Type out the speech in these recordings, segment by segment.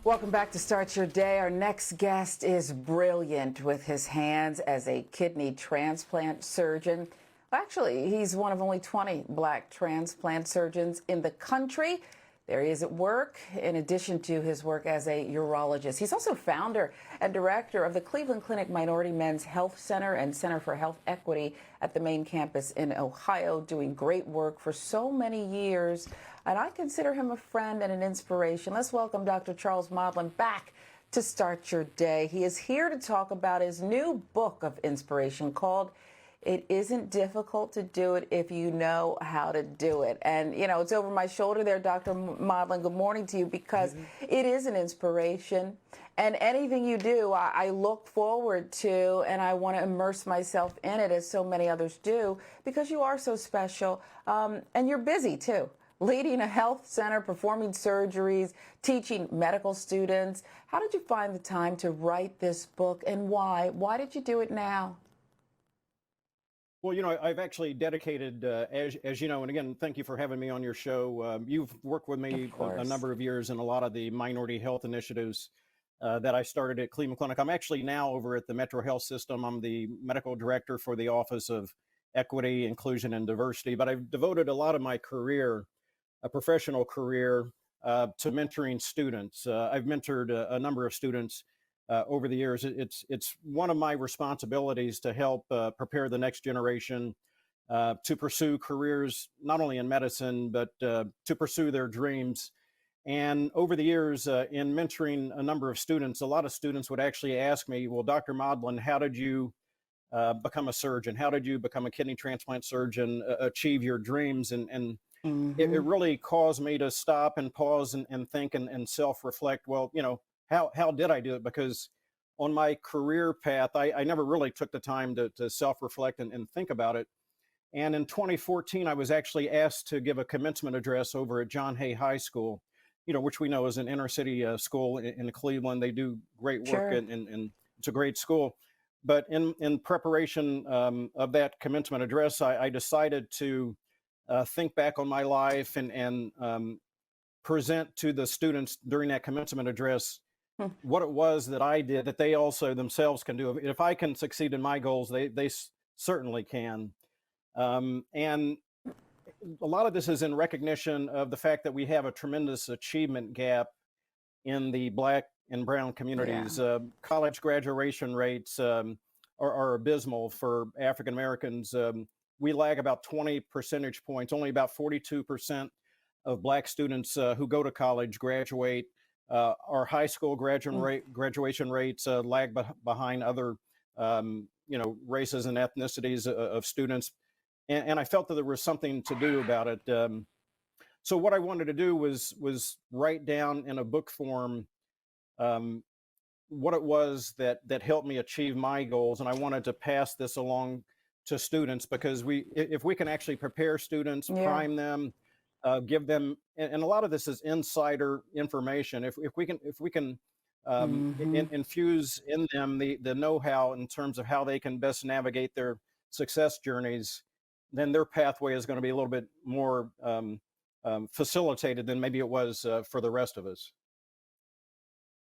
Welcome back to Start Your Day. Our next guest is brilliant with his hands as a kidney transplant surgeon. Actually, he's one of only 20 black transplant surgeons in the country. There he is at work, in addition to his work as a urologist. He's also founder and director of the Cleveland Clinic Minority Men's Health Center and Center for Health Equity at the main campus in Ohio, doing great work for so many years. And I consider him a friend and an inspiration. Let's welcome Dr. Charles Modlin back to Start Your Day. He is here to talk about his new book of inspiration called "It Isn't Difficult to Do It If You Know How to Do It." And, you know, it's over my shoulder there, Dr. Modlin. Good morning to you, because it is an inspiration. And anything you do, I look forward to, and I want to immerse myself in it, as so many others do, because you are so special. And you're busy, too, leading a health center, performing surgeries, teaching medical students. How did you find the time to write this book, and why? Why did you do it now? Well, you know, I've actually dedicated, as you know, and again, thank you for having me on your show. You've worked with Of me a course. number of years in a lot of the minority health initiatives that I started at Cleveland Clinic. I'm actually now over at the Metro Health System. I'm the medical director for the Office of Equity, Inclusion, and Diversity. But I've devoted a lot of my career, a professional career, to mentoring students. I've mentored a number of students over the years. It's one of my responsibilities to help prepare the next generation to pursue careers not only in medicine but to pursue their dreams. And over the years, in mentoring a number of students, a lot of students would actually ask me, "Well, Dr. Modlin, how did you become a surgeon? How did you become a kidney transplant surgeon? Achieve your dreams?" And it Hmm. really caused me to stop and pause and think and self-reflect. Well, you know, how did I do it? Because on my career path, I never really took the time to self-reflect and think about it. And in 2014, I was actually asked to give a commencement address over at John Hay High School, you know, which we know is an inner city school in Cleveland. They do great work, Sure. and it's a great school. But in preparation of that commencement address, I decided to think back on my life and present to the students during that commencement address Hmm. what it was that I did that they also themselves can do. If I can succeed in my goals, they certainly can. And a lot of this is in recognition of the fact that we have a tremendous achievement gap in the Black and Brown Yeah. communities. College graduation rates are abysmal for African Americans. We lag about 20 percentage points. Only about 42% of Black students who go to college graduate. Our high school graduation rates lag behind other, you know, races and ethnicities of students. And I felt that there was something to do about it. So what I wanted to do was write down in a book form um, what it was that helped me achieve my goals, and I wanted to pass this along to students because if we can actually prepare students, Yeah. prime them, give them, and a lot of this is insider information. If we can Hmm. infuse in them the know-how in terms of how they can best navigate their success journeys, then their pathway is going to be a little bit more facilitated than maybe it was for the rest of us.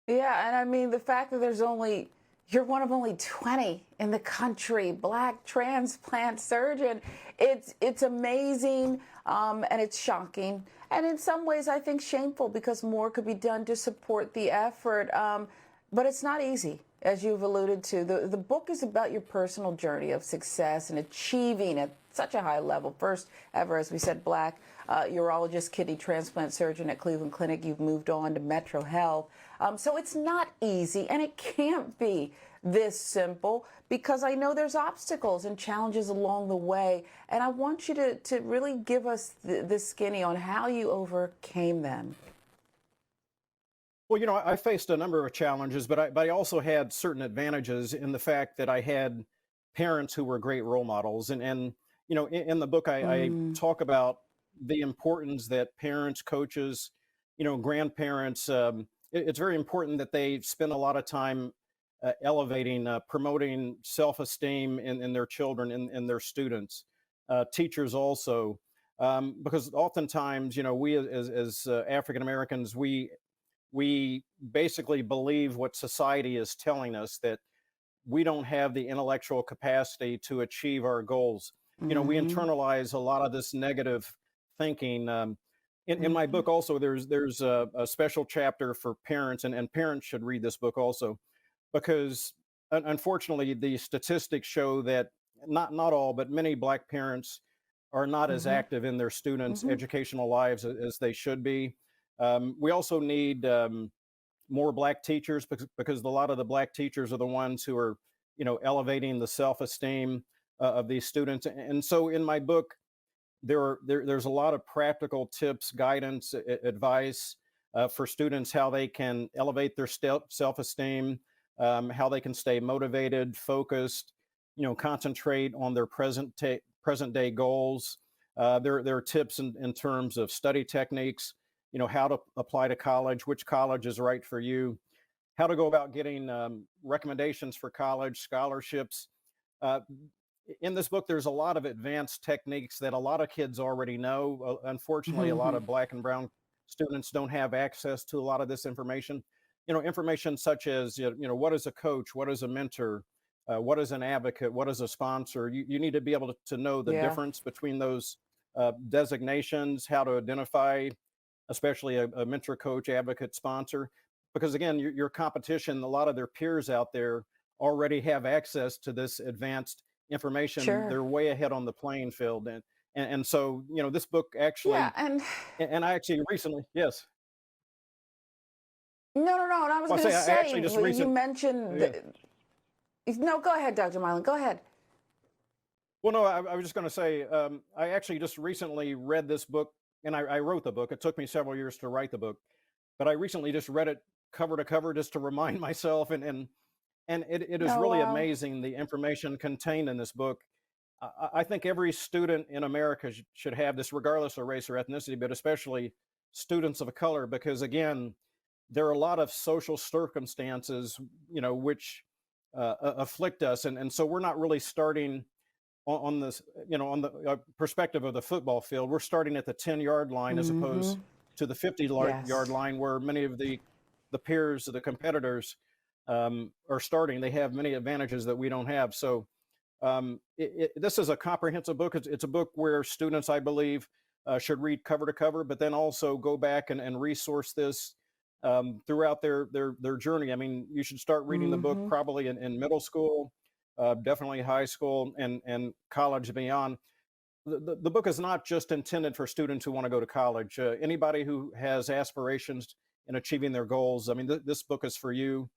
Yeah, and I mean, the fact that you're one of only 20 in the country, black transplant surgeon, it's amazing, and it's shocking. And in some ways, I think shameful, because more could be done to support the effort. But it's not easy, as you've alluded to. The book is about your personal journey of success and achieving at such a high level. First ever, as we said, black urologist, kidney transplant surgeon at Cleveland Clinic. You've moved on to Metro Health. So it's not easy, and it can't be this simple, because I know there's obstacles and challenges along the way. And I want you to really give us the skinny on how you overcame them. Well, you know, I faced a number of challenges, but I also had certain advantages in the fact that I had parents who were great role models, and you know, in the book, I Mm, talk about the importance that parents, coaches, you know, grandparents. It's very important that they spend a lot of time elevating, promoting self-esteem in their children, in their students, teachers also. Because oftentimes, you know, we as African Americans, we basically believe what society is telling us, that we don't have the intellectual capacity to achieve our goals. We Hmm. internalize a lot of this negative thinking. In my Hmm. book, also, there's a special chapter for parents, and parents should read this book also, because unfortunately, the statistics show that not all, but many Black parents are not as Hmm. active in their students' Hmm. educational lives as they should be. We also need more Black teachers, because a lot of the Black teachers are the ones who are, elevating the self-esteem of these students. And so, in my book, there's a lot of practical tips, guidance, advice for students, how they can elevate their self-esteem, how they can stay motivated, focused, concentrate on their present day goals. There are tips in terms of study techniques, how to apply to college, which college is right for you, how to go about getting recommendations for college, scholarships. Uh, in this book, there's a lot of advanced techniques that a lot of kids already know. Unfortunately, a lot Hmm. of Black and brown students don't have access to a lot of this information. Information such as, what is a coach, what is a mentor, what is an advocate, what is a sponsor. You need to be able to know the Yeah, difference between those designations, how to identify, especially a mentor, coach, advocate, sponsor. Because again, your competition, a lot of their peers out there already have access to this advanced information. sure. They're way ahead on the playing field. And so, this book Yeah, actually, and and I actually recently, yes, no. And I was well, I going say to I say, actually just you mentioned, yeah. no, go ahead, Dr. Milan, go ahead. Well, no, I was just going to say, I actually just recently read this book, and I wrote the book. It took me several years to write the book, but I recently just read it cover to cover, just to remind myself, and it is Oh, really wow. amazing, the information contained in this book. I think every student in America should have this, regardless of race or ethnicity, but especially students of color, because again, there are a lot of social circumstances, which afflict us, and so we're not really starting on this, on the perspective of the football field. We're starting at the 10-yard line as Hmm. opposed to the 50-yard Yes. line, where many of the peers, the competitors, are starting. They have many advantages that we don't have. So this is a comprehensive book. It's a book where students, I believe, should read cover to cover, but then also go back and resource this throughout their journey. I mean, you should start reading the book Hmm. probably in middle school, definitely high school, and college and beyond. The book is not just intended for students who want to go to college. Anybody who has aspirations in achieving their goals. I mean, this book is for you.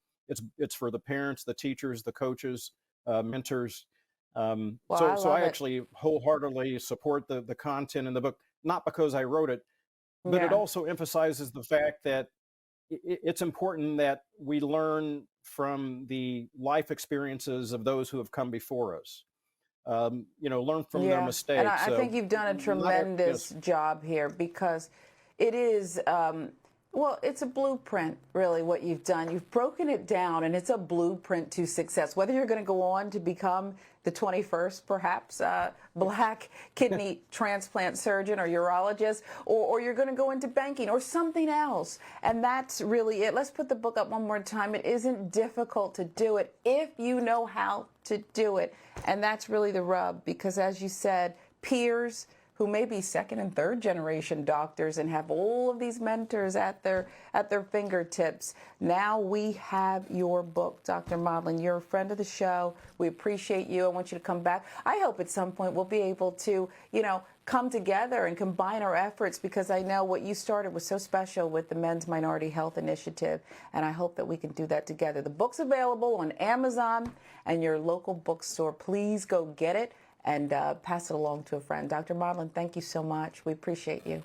It's for the parents, the teachers, the coaches, mentors. Well, I So I love it. actually wholeheartedly support the content in the book, not because I wrote it, but it Yeah. also emphasizes the fact that it's important that we learn from the life experiences of those who have come before us. Learn from their Yeah, and mistakes. I think you've done a Yes. tremendous job here because it is, well, it's a blueprint, really, what you've done. You've broken it down, and it's a blueprint to success. Whether you're going to go on to become the 21st, perhaps, Black kidney transplant surgeon or urologist, or you're going to go into banking or something else. And that's really it. Let's put the book up one more time. It isn't difficult to do it if you know how to do it. And that's really the rub, because as you said, peers who may be second and third generation doctors and have all of these mentors at their fingertips. Now we have your book, Dr. Modlin. You're a friend of the show. We appreciate you. I want you to come back. I hope at some point we'll be able to, come together and combine our efforts, because I know what you started was so special with the Men's Minority Health Initiative, and I hope that we can do that together. The book's available on Amazon and your local bookstore. Please go get it and pass it along to a friend. Dr. Modlin, thank you so much. We appreciate you.